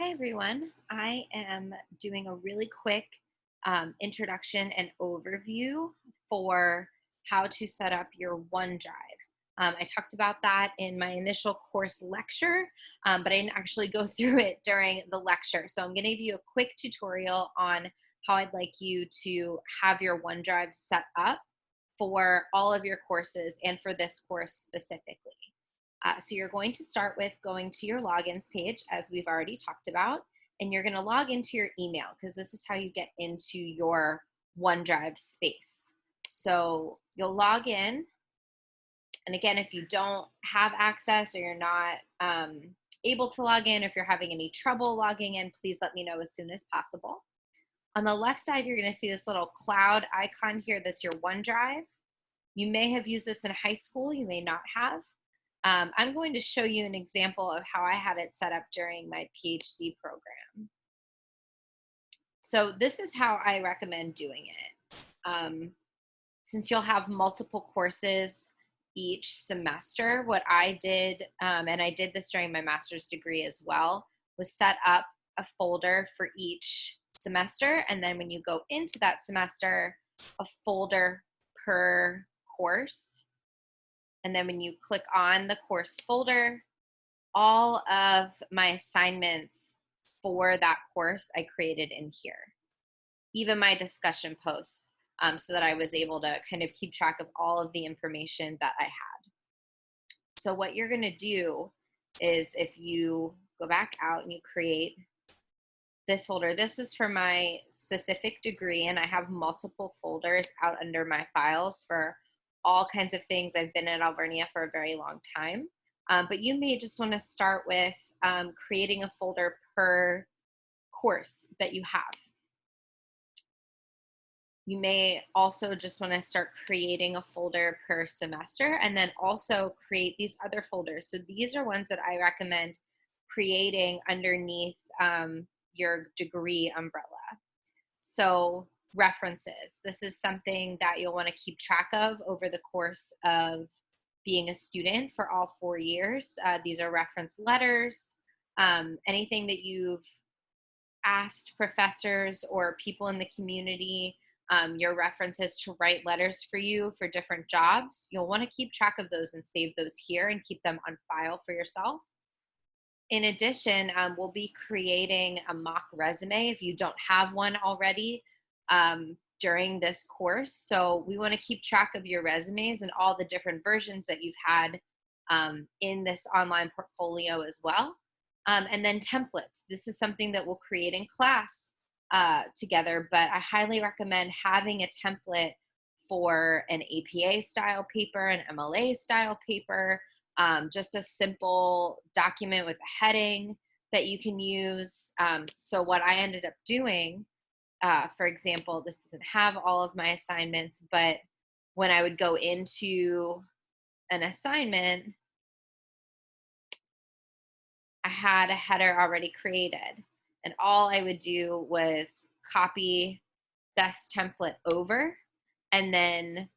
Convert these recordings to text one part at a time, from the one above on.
Hi, everyone. I am doing a really quick introduction and overview for how to set up your OneDrive. I talked about that in my initial course lecture, but I didn't actually go through it during the lecture. So I'm going to give you a quick tutorial on how I'd like you to have your OneDrive set up for all of your courses and for this course specifically. So you're going to start with going to your logins page, as we've already talked about, and you're going to log into your email because this is how you get into your OneDrive space. So you'll log in, and again, if you don't have access or you're not able to log in, if you're having any trouble logging in, please let me know as soon as possible. On the left side, you're going to see this little cloud icon here that's your OneDrive. You may have used this in high school, you may not have. I'm going to show you an example of how I had it set up during my PhD program. So this is how I recommend doing it. Since you'll have multiple courses each semester, what I did, and I did this during my master's degree as well, was set up a folder for each semester. And then when you go into that semester, a folder per course. And then when you click on the course folder, all of my assignments for that course I created in here, even my discussion posts, so that I was able to kind of keep track of all of the information that I had. So what you're going to do is, if you go back out and you create this folder, this is for my specific degree, and I have multiple folders out under my files for all kinds of things. I've been at Alvernia for a very long time, but you may just want to start with creating a folder per course that you have. You may also just want to start creating a folder per semester, and then also create these other folders. So these are ones that I recommend creating underneath your degree umbrella. So references, this is something that you'll want to keep track of over the course of being a student for all 4 years. These are reference letters, anything that you've asked professors or people in the community, your references to write letters for you for different jobs. You'll want to keep track of those and save those here and keep them on file for yourself. In addition, we'll be creating a mock resume if you don't have one already during this course. So we want to keep track of your resumes and all the different versions that you've had in this online portfolio as well. And then templates. This is something that we'll create in class together, but I highly recommend having a template for an APA style paper, an MLA style paper, just a simple document with a heading that you can use. So what I ended up doing, for example, this doesn't have all of my assignments, but when I would go into an assignment, I had a header already created, and all I would do was copy this template over and then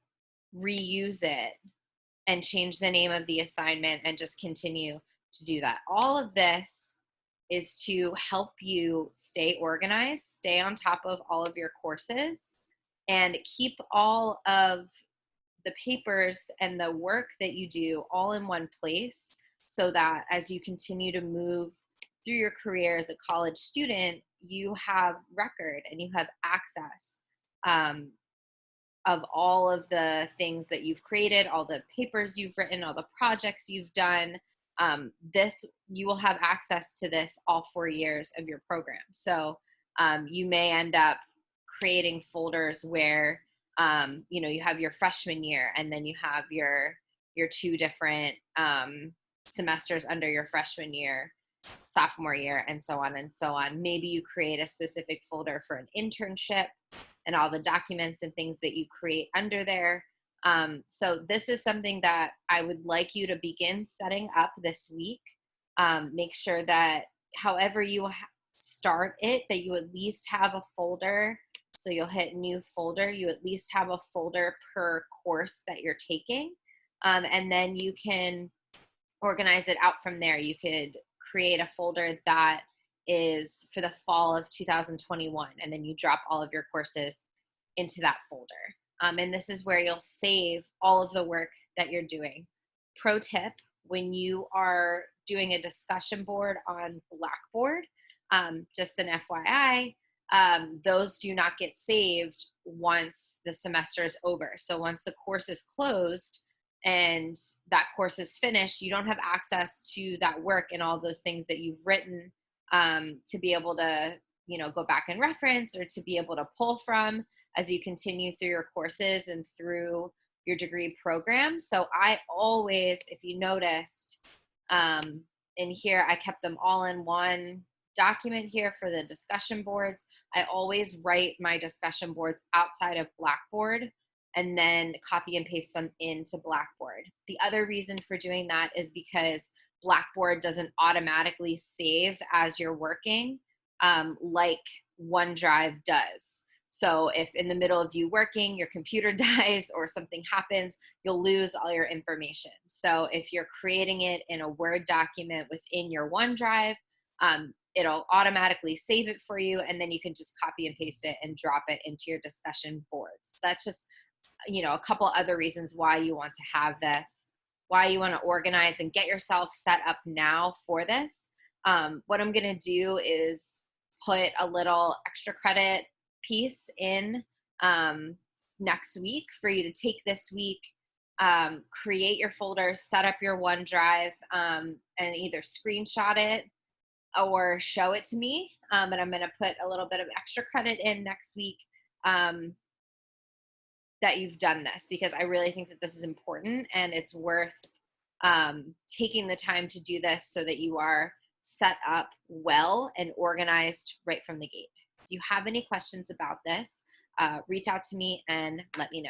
reuse it and change the name of the assignment and just continue to do that. All of this is to help you stay organized, stay on top of all of your courses, and keep all of the papers and the work that you do all in one place, so that as you continue to move through your career as a college student, you have record and you have access of all of the things that you've created, all the papers you've written, all the projects you've done. You will have access to this all 4 years of your program. So you may end up creating folders where you have your freshman year, and then you have your 2 different semesters under your freshman year, sophomore year, and so on and so on. Maybe you create a specific folder for an internship and all the documents and things that you create under there. So this is something that I would like you to begin setting up this week. Make sure that however you start it, that you at least have a folder. So you'll hit new folder, you at least have a folder per course that you're taking. And then you can organize it out from there. You could create a folder that is for the fall of 2021. And then you drop all of your courses into that folder. And this is where you'll save all of the work that you're doing. Pro tip, when you are doing a discussion board on Blackboard, just an FYI, those do not get saved once the semester is over. So once the course is closed and that course is finished, you don't have access to that work and all those things that you've written to be able to, go back and reference or to be able to pull from as you continue through your courses and through your degree program. So I always, if you noticed, in here, I kept them all in one document here for the discussion boards. I always write my discussion boards outside of Blackboard and then copy and paste them into Blackboard. The other reason for doing that is because Blackboard doesn't automatically save as you're working like OneDrive does. So if in the middle of you working, your computer dies or something happens, you'll lose all your information. So if you're creating it in a Word document within your OneDrive, it'll automatically save it for you, and then you can just copy and paste it and drop it into your discussion boards. So that's just, a couple other reasons why you want to have this, why you want to organize and get yourself set up now for this. What I'm going to do is put a little extra credit piece in next week for you to take this week, create your folder, set up your OneDrive, and either screenshot it or show it to me. And I'm going to put a little bit of extra credit in next week that you've done this, because I really think that this is important and it's worth taking the time to do this so that you are set up well and organized right from the gate. If you have any questions about this, reach out to me and let me know.